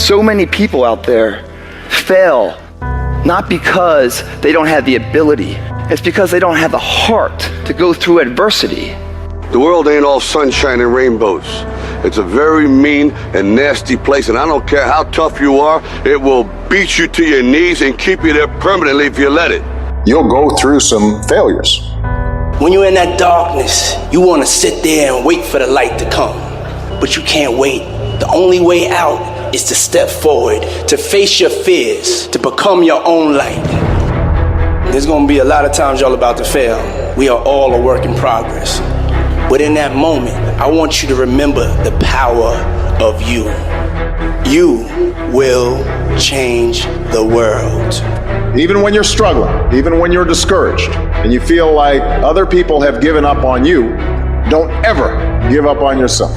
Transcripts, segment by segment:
So many people out there fail not because they don't have the ability. It's because they don't have the heart to go through adversity. The world ain't all sunshine and rainbows. It's a very mean and nasty place, and I don't care how tough you are, it will beat you to your knees and keep you there permanently if you let it. You'll go through some failures. When you're in that darkness, you want to sit there and wait for the light to come, but you can't wait. The only way out is to step forward, to face your fears, to become your own light. There's going to be a lot of times y'all about to fail. We are all a work in progress. But in that moment, I want you to remember the power of you. You will change the world. Even when you're struggling, even when you're discouraged, and you feel like other people have given up on you, don't ever give up on yourself.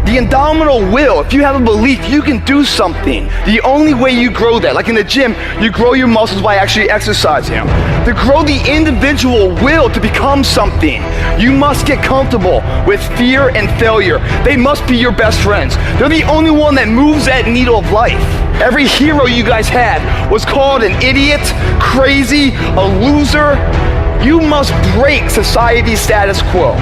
The indomitable will, if you have a belief, you can do something. The only way you grow that, like in the gym, you grow your muscles by actually exercising them. To grow the individual will to become something, you must get comfortable with fear and failure. They must be your best friends. They're the only one that moves that needle of life. Every hero you guys had was called an idiot, crazy, a loser. You must break society's status quo.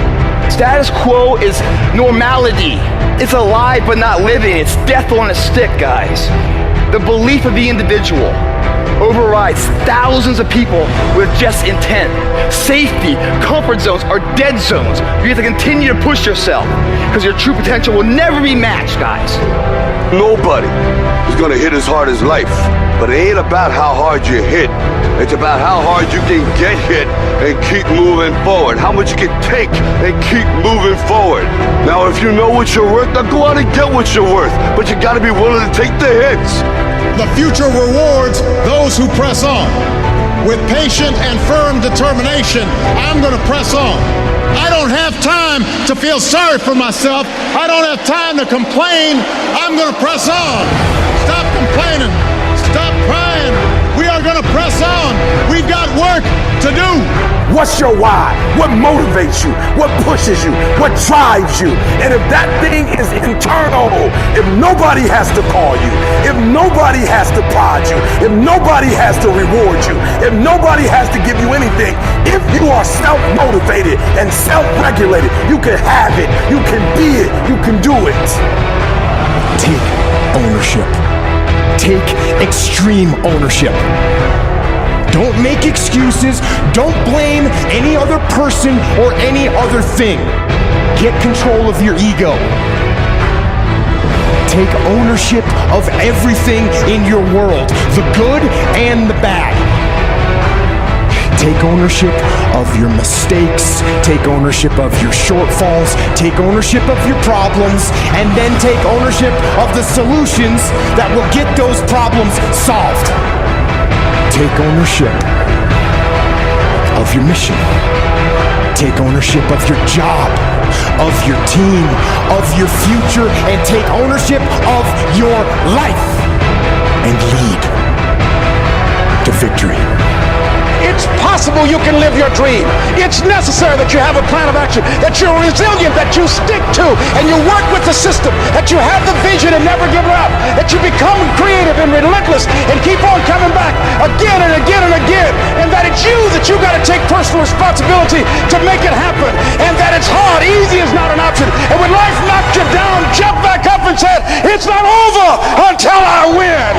Status quo is normality. It's alive but not living. It's death on a stick, guys. The belief of the individual overrides thousands of people with just intent. Safety, comfort zones are dead zones. You have to continue to push yourself because your true potential will never be matched, guys. Nobody is gonna hit as hard as life, but it ain't about how hard you hit. It's about how hard you can get hit and keep moving forward. How much you can take and keep moving forward. Now, if you know what you're worth, then go out and get what you're worth. But you gotta be willing to take the hits. The future rewards those who press on. With patient and firm determination, I'm gonna press on. I don't have time to feel sorry for myself. I don't have time to complain. I'm gonna press on. Stop complaining. Stop crying. We are gonna press on. We've got work to do. What's your why? What motivates you? What pushes you? What drives you? And if that thing is internal, if nobody has to call you, if nobody has to prod you, if nobody has to reward you, if nobody has to give you anything, if you are self-motivated and self-regulated, you can have it, you can be it, you can do it. Take ownership. Take extreme ownership. Don't make excuses. Don't blame any other person or any other thing. Get control of your ego. Take ownership of everything in your world, the good and the bad. Take ownership of your mistakes, take ownership of your shortfalls, take ownership of your problems, and then take ownership of the solutions that will get those problems solved. Take ownership of your mission. Take ownership of your job, of your team, of your future, and take ownership of your life. And lead to victory. It's possible you can live your dream. It's necessary that you have a plan of action, that you're resilient, that you stick to, and you work with the system, that you have the vision and never give up, that you become creative and relentless and keep on coming back again and again and again, and that it's you that you got to take personal responsibility to make it happen, and that it's hard. Easy is not an option. And when life knocks you down, jump back up and say, it's not over until I win.